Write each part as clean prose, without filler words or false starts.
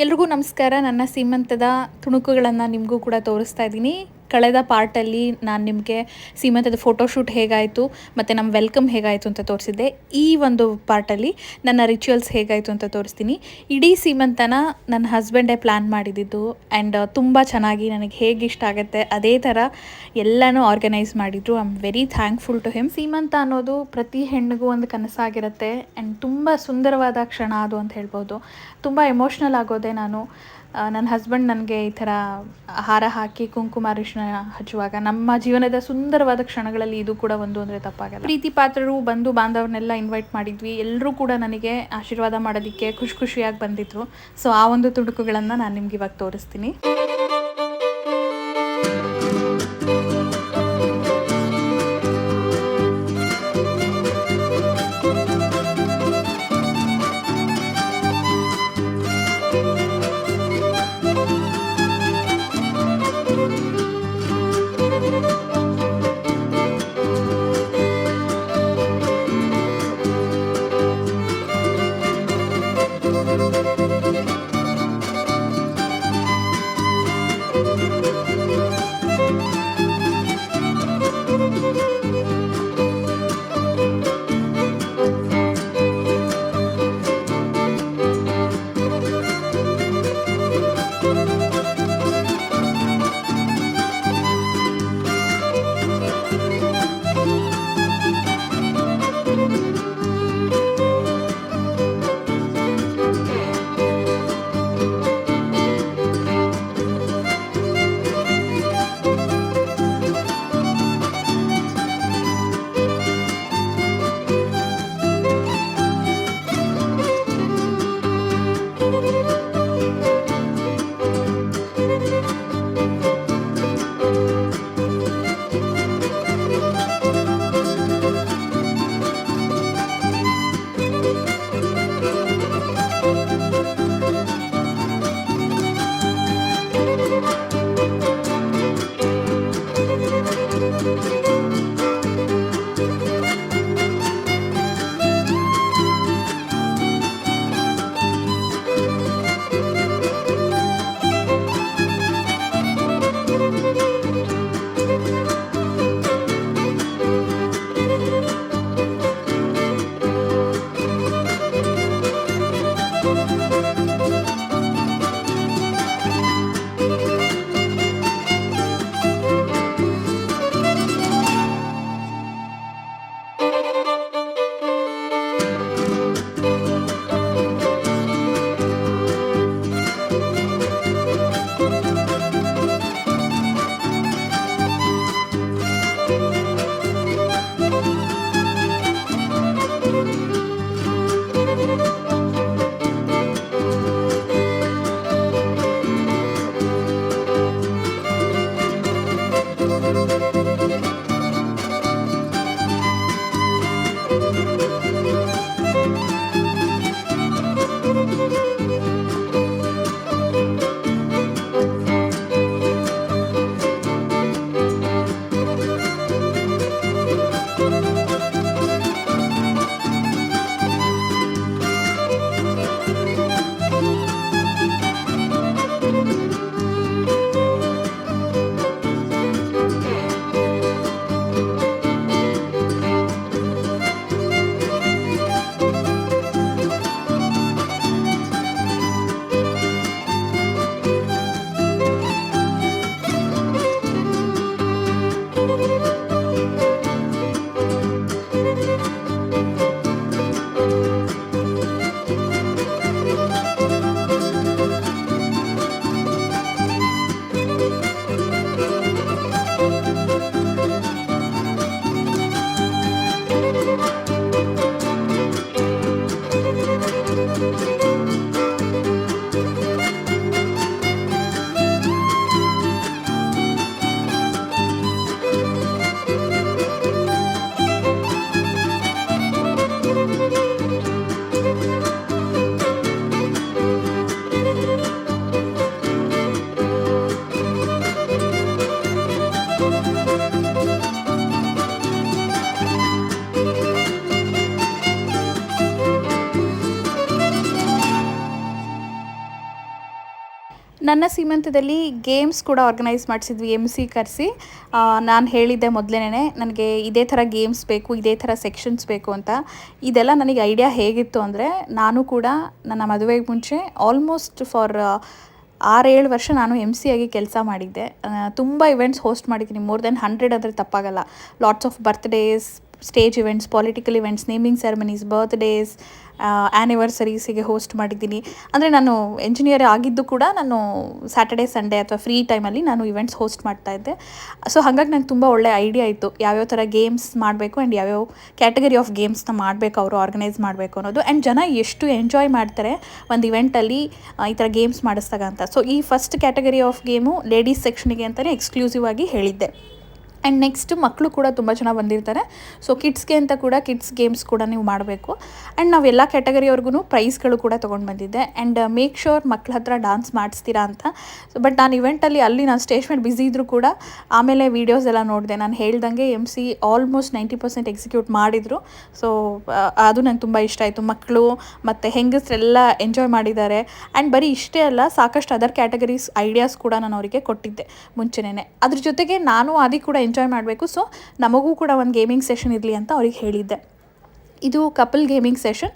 ಎಲ್ರಿಗೂ ನಮಸ್ಕಾರ. ನನ್ನ ಸೀಮಂತದ ತುಣುಕುಗಳನ್ನು ನಿಮಗೂ ಕೂಡ ತೋರಿಸ್ತಾ ಇದ್ದೀನಿ. ಕಳೆದ ಪಾರ್ಟಲ್ಲಿ ನಾನು ನಿಮಗೆ ಸೀಮಂತದ ಫೋಟೋಶೂಟ್ ಹೇಗಾಯಿತು ಮತ್ತು ನಮ್ಮ ವೆಲ್ಕಮ್ ಹೇಗಾಯಿತು ಅಂತ ತೋರಿಸಿದ್ದೆ. ಈ ಒಂದು ಪಾರ್ಟಲ್ಲಿ ನನ್ನ ರಿಚುವಲ್ಸ್ ಹೇಗಾಯಿತು ಅಂತ ತೋರಿಸ್ತೀನಿ. ಇಡೀ ಸೀಮಂತನ ನನ್ನ ಹಸ್ಬೆಂಡೇ ಪ್ಲ್ಯಾನ್ ಮಾಡಿದ್ದು ಆ್ಯಂಡ್ ತುಂಬ ಚೆನ್ನಾಗಿ ನನಗೆ ಹೇಗೆ ಇಷ್ಟ ಆಗುತ್ತೆ ಅದೇ ಥರ ಎಲ್ಲನೂ ಆರ್ಗನೈಸ್ ಮಾಡಿದರು. I am very thankful to him. ಸೀಮಂತ ಅನ್ನೋದು ಪ್ರತಿ ಹೆಣ್ಣಿಗೂ ಒಂದು ಕನಸಾಗಿರುತ್ತೆ ಆ್ಯಂಡ್ ತುಂಬ ಸುಂದರವಾದ ಕ್ಷಣ ಅದು ಅಂತ ಹೇಳ್ಬೋದು. ತುಂಬ ಎಮೋಷ್ನಲ್ ಆಗೋದೆ ನಾನು. ನನ್ನ ಹಸ್ಬೆಂಡ್ ನನಗೆ ಈ ಥರ ಹಾರ ಹಾಕಿ ಕುಂಕುಮ ಅರಿಶಿನ ಹಚ್ಚುವಾಗ ನಮ್ಮ ಜೀವನದ ಸುಂದರವಾದ ಕ್ಷಣಗಳಲ್ಲಿ ಇದು ಕೂಡ ಒಂದು ಅಂದರೆ ತಪ್ಪಾಗಲ್ಲ. ಪ್ರೀತಿ ಪಾತ್ರರು ಬಂಧು ಬಾಂಧವರನ್ನೆಲ್ಲ ಇನ್ವೈಟ್ ಮಾಡಿದ್ವಿ. ಎಲ್ಲರೂ ಕೂಡ ನನಗೆ ಆಶೀರ್ವಾದ ಮಾಡೋದಕ್ಕೆ ಖುಷಿಯಾಗಿ ಬಂದಿದ್ರು. ಸೊ ಆ ಒಂದು ತುಣುಕುಗಳನ್ನು ನಾನು ನಿಮ್ಗೆ ಇವಾಗ ತೋರಿಸ್ತೀನಿ. ನನ್ನ ಸೀಮಂತದಲ್ಲಿ ಗೇಮ್ಸ್ ಕೂಡ ಆರ್ಗನೈಸ್ ಮಾಡಿಸಿದ್ವಿ MC ಕರೆಸಿ. ನಾನು ಹೇಳಿದ್ದೆ ಮೊದಲೇ ನನಗೆ ಇದೇ ಥರ ಗೇಮ್ಸ್ ಬೇಕು, ಇದೇ ಥರ ಸೆಕ್ಷನ್ಸ್ ಬೇಕು ಅಂತ. ಇದೆಲ್ಲ ನನಗೆ ಐಡಿಯಾ ಹೇಗಿತ್ತು ಅಂದರೆ, ನಾನು ಕೂಡ ನನ್ನ ಮದುವೆಗೆ ಮುಂಚೆ ಆಲ್ಮೋಸ್ಟ್ ಫಾರ್ 6-7 ವರ್ಷ ನಾನು MC ಆಗಿ ಕೆಲಸ ಮಾಡಿದ್ದೆ. ತುಂಬ ಇವೆಂಟ್ಸ್ ಹೋಸ್ಟ್ ಮಾಡಿದ್ದೀನಿ, ಮೋರ್ ದೆನ್ 100 ಅಂದರೆ ತಪ್ಪಾಗಲ್ಲ. Lots of birthdays, stage events, political events, naming ceremonies, birthdays, ಆ್ಯನಿವರ್ಸರೀಸಿಗೆ ಹೋಸ್ಟ್ ಮಾಡಿದ್ದೀನಿ. ಅಂದರೆ ನಾನು ಎಂಜಿನಿಯರ್ ಆಗಿದ್ದು ಕೂಡ ನಾನು ಸ್ಯಾಟರ್ಡೇ ಸಂಡೇ ಅಥವಾ ಫ್ರೀ ಟೈಮಲ್ಲಿ ನಾನು ಇವೆಂಟ್ಸ್ ಹೋಸ್ಟ್ ಮಾಡ್ತಾಯಿದ್ದೆ. ಸೊ ಹಾಗಾಗಿ ನಂಗೆ ತುಂಬ ಒಳ್ಳೆ ಐಡಿಯಾ ಇತ್ತು ಯಾವ್ಯಾವ ಥರ ಗೇಮ್ಸ್ ಮಾಡಬೇಕು ಆ್ಯಂಡ್ ಯಾವ್ಯಾವ ಕ್ಯಾಟಗರಿ ಆಫ್ ಗೇಮ್ಸ್ನ ಮಾಡಬೇಕು, ಅವರು ಆರ್ಗನೈಸ್ ಮಾಡಬೇಕು ಅನ್ನೋದು. ಆ್ಯಂಡ್ ಜನ ಎಷ್ಟು ಎಂಜಾಯ್ ಮಾಡ್ತಾರೆ ಒಂದು ಇವೆಂಟಲ್ಲಿ ಈ ಥರ ಗೇಮ್ಸ್ ಮಾಡಿಸ್ದಾಗ ಅಂತ. ಸೊ ಈ first category of game ladies ಸೆಕ್ಷನ್ಗೆ ಅಂತಲೇ ಎಕ್ಸ್ಕ್ಲೂಸಿವ್ ಆಗಿ ಹೇಳಿದ್ದೆ. ಆ್ಯಂಡ್ ನೆಕ್ಸ್ಟ್ ಮಕ್ಕಳು ಕೂಡ ತುಂಬ ಜನ ಬಂದಿರ್ತಾರೆ. ಸೊ ಕಿಡ್ಸ್ಗೆ ಅಂತ ಕೂಡ ಕಿಡ್ಸ್ ಗೇಮ್ಸ್ ಕೂಡ ನೀವು ಮಾಡಬೇಕು. ಆ್ಯಂಡ್ ನಾವು ಎಲ್ಲ ಕ್ಯಾಟಗರಿಯವ್ರಿಗೂ ಪ್ರೈಸ್ಗಳು ಕೂಡ ತೊಗೊಂಡು ಬಂದಿದ್ದೆ. ಆ್ಯಂಡ್ ಮೇಕ್ ಶ್ಯೂರ್ ಮಕ್ಳ ಹತ್ರ ಡಾನ್ಸ್ ಮಾಡಿಸ್ತೀರಾ ಅಂತ. ಸೊ ಬಟ್ ನಾನು ಇವೆಂಟಲ್ಲಿ ಅಲ್ಲಿ ನಾನು ಸ್ಟೇಜ್ ಮೇಲೆ ಬ್ಯುಸಿ ಇದ್ದರೂ ಕೂಡ ಆಮೇಲೆ ವೀಡಿಯೋಸ್ ಎಲ್ಲ ನೋಡಿದೆ. ನಾನು ಹೇಳ್ದಂಗೆ MC ಆಲ್ಮೋಸ್ಟ್ 90% ಎಕ್ಸಿಕ್ಯೂಟ್ ಮಾಡಿದರು. ಸೊ ಅದು ನಂಗೆ ತುಂಬ ಇಷ್ಟ ಆಯಿತು. ಮಕ್ಕಳು ಮತ್ತು ಹೆಂಗಸರೆಲ್ಲ ಎಂಜಾಯ್ ಮಾಡಿದ್ದಾರೆ. ಆ್ಯಂಡ್ ಬರೀ ಇಷ್ಟೇ ಅಲ್ಲ, ಸಾಕಷ್ಟು ಅದರ್ ಕ್ಯಾಟಗರೀಸ್ ಐಡಿಯಾಸ್ ಕೂಡ ನಾನು ಅವರಿಗೆ ಕೊಟ್ಟಿದ್ದೆ ಮುಂಚೆನೇ. ಅದ್ರ ಜೊತೆಗೆ ನಾನು ಆದಿ ಕೂಡ ಎಂಜಾಯ್ ಮಾಡಬೇಕು. ಸೊ ನಮಗೂ ಕೂಡ ಒಂದು ಗೇಮಿಂಗ್ ಸೆಷನ್ ಇರಲಿ ಅಂತ ಅವ್ರಿಗೆ ಹೇಳಿದ್ದೆ. ಇದು ಕಪಲ್ ಗೇಮಿಂಗ್ ಸೆಷನ್.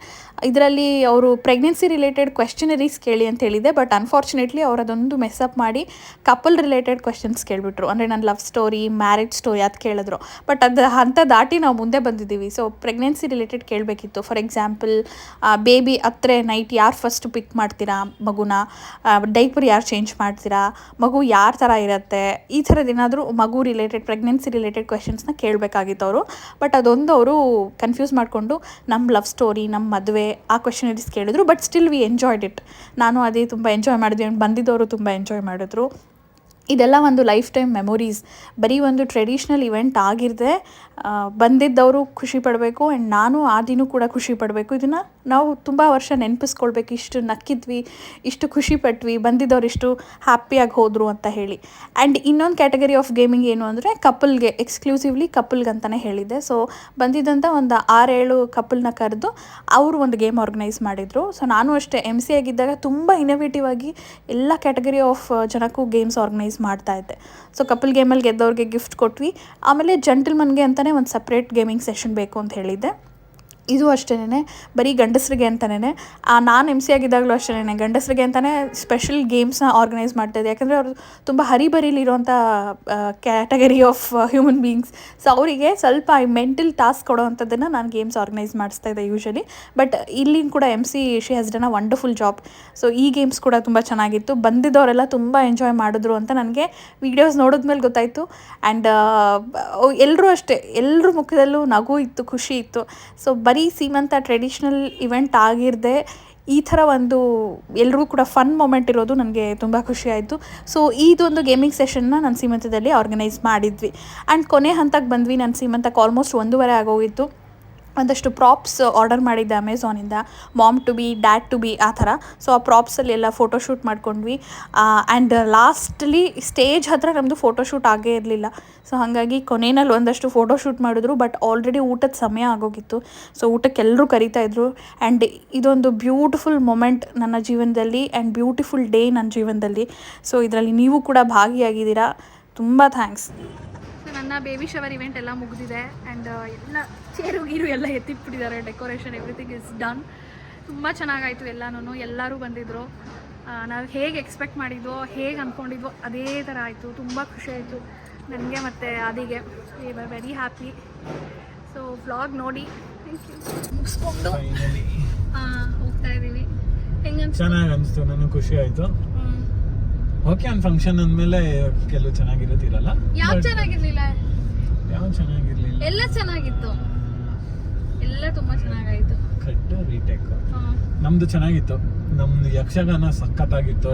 ಇದರಲ್ಲಿ ಅವರು ಪ್ರೆಗ್ನೆನ್ಸಿ ರಿಲೇಟೆಡ್ ಕ್ವೆಶ್ಚನರೀಸ್ ಕೇಳಿ ಅಂತ ಹೇಳಿದ್ದೆ. ಬಟ್ ಅನ್ಫಾರ್ಚುನೇಟ್ಲಿ ಅವರು ಅದೊಂದು ಮೆಸ್ಅಪ್ ಮಾಡಿ ಕಪಲ್ ರಿಲೇಟೆಡ್ ಕ್ವೆಶ್ಚನ್ಸ್ ಕೇಳಿಬಿಟ್ರು. ಅಂದರೆ ನನ್ನ ಲವ್ ಸ್ಟೋರಿ, ಮ್ಯಾರೇಜ್ ಸ್ಟೋರಿ ಅದು ಕೇಳಿದ್ರು. ಬಟ್ ಅದು ಹಂತ ದಾಟಿ ನಾವು ಮುಂದೆ ಬಂದಿದ್ದೀವಿ. ಸೊ ಪ್ರೆಗ್ನೆನ್ಸಿ ರಿಲೇಟೆಡ್ ಕೇಳಬೇಕಿತ್ತು. ಫಾರ್ ಎಕ್ಸಾಂಪಲ್, ಬೇಬಿ ಹತ್ರ ನೈಟ್ ಯಾರು ಫಸ್ಟ್ ಪಿಕ್ ಮಾಡ್ತೀರಾ ಮಗುನ, ಡೈಪರ್ ಯಾರು ಚೇಂಜ್ ಮಾಡ್ತೀರಾ, ಮಗು ಯಾರ ಥರ ಇರುತ್ತೆ, ಈ ಥರದ್ದು ಏನಾದರೂ ಮಗು ರಿಲೇಟೆಡ್, ಪ್ರೆಗ್ನೆನ್ಸಿ ರಿಲೇಟೆಡ್ ಕ್ವೆಶ್ಚನ್ಸ್ನ ಕೇಳಬೇಕಾಗಿತ್ತು ಅವರು. ಬಟ್ ಅದೊಂದು ಅವರು ಕನ್ಫ್ಯೂಸ್ ಮಾಡಿಕೊಂಡು ನಮ್ಮ ಲವ್ ಸ್ಟೋರಿ, ನಮ್ಮ ಮದುವೆ ಆ ಕ್ವೆಶ್ಚನರೀಸ್ ಕೇಳಿದ್ರು. But still we enjoyed it. ನಾನು ಅದೇ ತುಂಬ ಎಂಜಾಯ್ ಮಾಡಿದ್ವಿ. ಬಂದಿದ್ದವರು ತುಂಬ ಎಂಜಾಯ್ ಮಾಡಿದ್ರು. ಇದೆಲ್ಲ ಒಂದು ಲೈಫ್ ಟೈಮ್ ಮೆಮೊರೀಸ್. ಬರೀ ಒಂದು ಟ್ರೆಡಿಷ್ನಲ್ ಇವೆಂಟ್ ಆಗಿರದೆ ಬಂದಿದ್ದವರು ಖುಷಿ ಪಡಬೇಕು. ಆ್ಯಂಡ್ ನಾನು ಆದಿನೂ ಕೂಡ ಖುಷಿ ಪಡಬೇಕು. ಇದನ್ನು ನಾವು ತುಂಬ ವರ್ಷ ನೆನಪಿಸ್ಕೊಳ್ಬೇಕು. ಇಷ್ಟು ನಕ್ಕಿದ್ವಿ, ಇಷ್ಟು ಖುಷಿ ಪಟ್ವಿ, ಬಂದಿದ್ದವ್ರು ಇಷ್ಟು ಹ್ಯಾಪಿಯಾಗಿ ಹೋದರು ಅಂತ ಹೇಳಿ. ಆ್ಯಂಡ್ ಇನ್ನೊಂದು ಕ್ಯಾಟಗರಿ ಆಫ್ ಗೇಮಿಂಗ್ ಏನು ಅಂದರೆ ಕಪಲ್ಗೆ, ಎಕ್ಸ್ಕ್ಲೂಸಿವ್ಲಿ ಕಪಲ್ಗೆ ಅಂತಲೇ ಹೇಳಿದ್ದೆ. ಸೊ ಬಂದಿದ್ದಂಥ ಒಂದು 6-7 ಕಪಲ್ನ ಕರೆದು ಅವರು ಒಂದು ಗೇಮ್ ಆರ್ಗನೈಸ್ ಮಾಡಿದರು. ಸೊ ನಾನು ಅಷ್ಟೇ MC ಆಗಿದ್ದಾಗ ತುಂಬ ಇನೋವೇಟಿವ್ ಆಗಿ ಎಲ್ಲ ಕ್ಯಾಟಗರಿ ಆಫ್ ಜನಕ್ಕೂ ಗೇಮ್ಸ್ ಆರ್ಗನೈಸ್ ಮಾಡ್ತಾ ಇದ್ದೆ. ಸೊ ಕಪಲ್ ಗೇಮಲ್ಲಿ ಗೆದ್ದವ್ರಿಗೆ ಗಿಫ್ಟ್ ಕೊಟ್ವಿ. ಆಮೇಲೆ ಜೆಂಟಲ್ಮನ್ಗೆ ಅಂತಲೇ ಒಂದು ಸಪ್ರೇಟ್ ಗೇಮಿಂಗ್ ಸೆಷನ್ ಬೇಕು ಅಂತ ಹೇಳಿದ್ದೆ. ಇದು ಅಷ್ಟೇ, ಬರೀ ಗಂಡಸರಿಗೆ ಅಂತಲೇ. ನಾನು MC ಆಗಿದ್ದಾಗಲೂ ಅಷ್ಟೇ ಗಂಡಸರಿಗೆ ಅಂತಲೇ ಸ್ಪೆಷಲ್ ಗೇಮ್ಸ್ನ ಆರ್ಗನೈಸ್ ಮಾಡ್ತಾಯಿದ್ದೆ. ಯಾಕಂದರೆ ಅವರು ತುಂಬ ಹರಿಬರಿಲಿರುವಂಥ category of human beings. So ಅವರಿಗೆ ಸ್ವಲ್ಪ ಈ ಮೆಂಟಲ್ ಟಾಸ್ಕ್ ಕೊಡೋವಂಥದ್ದನ್ನು ನಾನು ಗೇಮ್ಸ್ ಆರ್ಗನೈಸ್ ಮಾಡಿಸ್ತಾಯಿದ್ದೆ ಯೂಶಲಿ. ಬಟ್ ಇಲ್ಲಿನ ಕೂಡ MC she has done a wonderful job. So ಈ ಗೇಮ್ಸ್ ಕೂಡ ತುಂಬ ಚೆನ್ನಾಗಿತ್ತು. ಬಂದಿದ್ದವರೆಲ್ಲ ತುಂಬ ಎಂಜಾಯ್ ಮಾಡಿದ್ರು ಅಂತ ನನಗೆ ವೀಡಿಯೋಸ್ ನೋಡಿದ್ಮೇಲೆ ಗೊತ್ತಾಯಿತು. ಆ್ಯಂಡ್ ಎಲ್ಲರೂ ಅಷ್ಟೇ, ಎಲ್ಲರ ಮುಖದಲ್ಲೂ ನಗು ಇತ್ತು, ಖುಷಿ ಇತ್ತು. ಸೊ ಬರೀ ಸೀಮಂತ ಟ್ರೆಡಿಷ್ನಲ್ ಇವೆಂಟ್ ಆಗಿರದೆ ಈ ಥರ ಒಂದು ಎಲ್ರಿಗೂ ಕೂಡ ಫನ್ ಮೊಮೆಂಟ್ ಇರೋದು ನನಗೆ ತುಂಬ ಖುಷಿ ಆಯಿತು. ಸೊ ಇದೊಂದು ಗೇಮಿಂಗ್ ಸೆಷನ್ನ ನಾನು ಸೀಮಂತದಲ್ಲಿ ಆರ್ಗನೈಸ್ ಮಾಡಿದ್ವಿ. ಆ್ಯಂಡ್ ಕೊನೆ ಹಂತಕ್ಕೆ ಬಂದ್ವಿ. ನನ್ನ ಸೀಮಂತಕ್ಕೆ ಆಲ್ಮೋಸ್ಟ್ 1:30 ಆಗೋಗಿತ್ತು. ಒಂದಷ್ಟು ಪ್ರಾಪ್ಸ್ ಆರ್ಡರ್ ಮಾಡಿದ್ದೆ ಅಮೆಝಾನಿಂದ, mom to be, dad to be ಆ ಥರ. ಸೊ ಆ ಪ್ರಾಪ್ಸಲ್ಲಿ ಎಲ್ಲ ಫೋಟೋಶೂಟ್ ಮಾಡ್ಕೊಂಡ್ವಿ. ಆ್ಯಂಡ್ ಲಾಸ್ಟಲ್ಲಿ ಸ್ಟೇಜ್ ಹತ್ರ ನಮ್ಮದು ಫೋಟೋಶೂಟ್ ಆಗೇ ಇರಲಿಲ್ಲ. ಸೊ ಹಾಗಾಗಿ ಕೊನೆಯಲ್ಲಿ ಒಂದಷ್ಟು ಫೋಟೋಶೂಟ್ ಮಾಡಿದ್ರು. ಬಟ್ ಆಲ್ರೆಡಿ ಊಟದ ಸಮಯ ಆಗೋಗಿತ್ತು. ಸೊ ಊಟಕ್ಕೆ ಎಲ್ಲರೂ ಕರೀತಾಯಿದ್ರು. ಆ್ಯಂಡ್ ಇದೊಂದು ಬ್ಯೂಟಿಫುಲ್ ಮೊಮೆಂಟ್ ನನ್ನ ಜೀವನದಲ್ಲಿ ಆ್ಯಂಡ್ ಬ್ಯೂಟಿಫುಲ್ ಡೇ ನನ್ನ ಜೀವನದಲ್ಲಿ. ಸೊ ಇದರಲ್ಲಿ ನೀವು ಕೂಡ ಭಾಗಿಯಾಗಿದ್ದೀರಾ. ತುಂಬ ಥ್ಯಾಂಕ್ಸ್. ನನ್ನ ಬೇಬಿ ಶವರ್ ಇವೆಂಟ್ ಎಲ್ಲ ಮುಗಿದಿದೆ. ಆ್ಯಂಡ್ ಎಲ್ಲ ಚೇರು ಗೀರು ಎಲ್ಲ ಎತ್ತಿಟ್ಬಿಟ್ಟಿದ್ದಾರೆ. Decoration everything is done. ತುಂಬ ಚೆನ್ನಾಗಾಯಿತು. ಎಲ್ಲರೂ ಬಂದಿದ್ದರು. ನಾವು ಹೇಗೆ ಎಕ್ಸ್ಪೆಕ್ಟ್ ಮಾಡಿದ್ವೋ, ಹೇಗೆ ಅಂದ್ಕೊಂಡಿದ್ವೋ ಅದೇ ಥರ ಆಯಿತು. ತುಂಬ ಖುಷಿ ಆಯಿತು ನನಗೆ ಮತ್ತು ಆದಿಗೆ. We were very happy. So vlog ನೋಡಿ ಮುಗಿಸ್ಕೊಂಡು ಹೋಗ್ತಾ ಇದ್ದೀವಿ. ಹೆಂಗೆ ಚೆನ್ನಾಗಿ ಅನಿಸ್ತು, ನನಗೆ ಖುಷಿ ಆಯಿತು. ಓಕೆ, ಒಂದು ಫಂಕ್ಷನ್ ಅಂದಮೇಲೆ ಕೆಲವು ಚೆನ್ನಾಗಿರೋದಿರಲ್ಲ. ಯಾವ ಚೆನ್ನಾಗಿರ್ಲಿಲ್ಲ, ಎಲ್ಲ ಚೆನ್ನಾಗಿತ್ತು. ಎಲ್ಲ ತುಂಬ ಚೆನ್ನಾಗಾಯಿತು. ಕಟ್ಟು ರೀಟೇಕ್ ನಮ್ದು ಚೆನ್ನಾಗಿತ್ತು. ನಮ್ದು ಯಕ್ಷಗಾನ ಸಖತ್ತಾಗಿತ್ತು.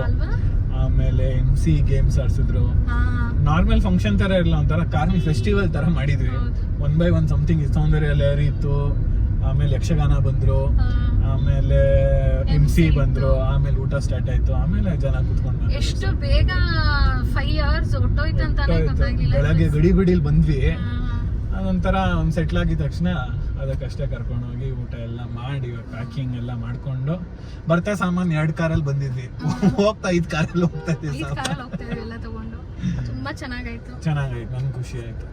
ಆಮೇಲೆ MC ಗೇಮ್ಸ್ ಆಡ್ಸಿದ್ರು. ನಾರ್ಮಲ್ ಫಂಕ್ಷನ್ ತರ ಇರಲ್ಲ, ಒಂಥರ ಕಾರ್ನಿ ಫೆಸ್ಟಿವಲ್ ತರ ಮಾಡಿದ್ವಿ. 1 by 1 ಸಮಥಿಂಗ್ ಸೌಂದರ್ಯ ಲಹರಿ ಇತ್ತು. ಆಮೇಲೆ ಯಕ್ಷಗಾನ ಬಂದ್ರು, ಆಮೇಲೆ MC ಬಂದ್ರು, ಆಮೇಲೆ ಊಟ ಸ್ಟಾರ್ಟ್ ಆಯ್ತು. ಆಮೇಲೆ ಜನ ಕೂತ್ಕೊಂಡು ಎಷ್ಟು ಬೇಗ 5 hours ಹೊಟ್ಟೋಯ್ತು ಅಂತಾನೆ ಗೊತ್ತಾಗಿಲ್ಲ. ಬೆಳಗ್ಗೆ ಗಡಿಬಿಡಿಲಿ ಬಂದ್ವಿ. ಅದೊಂಥರ ಒಂದು ಸೆಟ್ಲ್ ಆಗಿದ ತಕ್ಷಣ ಅದಕ್ಕಷ್ಟೇ ಕರ್ಕೊಂಡೋಗಿ ಊಟ ಎಲ್ಲ ಮಾಡಿ ಪ್ಯಾಕಿಂಗ್ ಎಲ್ಲ ಮಾಡ್ಕೊಂಡು ಬರ್ತಾ ಸಾಮಾನು 2 ಕಾರಲ್ಲಿ ಬಂದಿದ್ವಿ, ಹೋಗ್ತಾ 5 ಕಾರಲ್ಲಿ ಹೋಗ್ತಾ ಇದ್ವಿ. ಎಲ್ಲ ತಗೊಂಡು ತುಂಬಾ ಚೆನ್ನಾಗಾಯ್ತು. ನನ್ಗೆ ಖುಷಿ ಆಯ್ತು.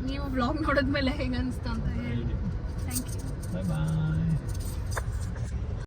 ನೀವು ವ್ಲಾಗ್ ನೋಡಿದ್ಮೇಲೆ ಹೇಗೆ ಅನಿಸ್ತು ಅಂತ ಹೇಳಿ. Thank you. Bye bye.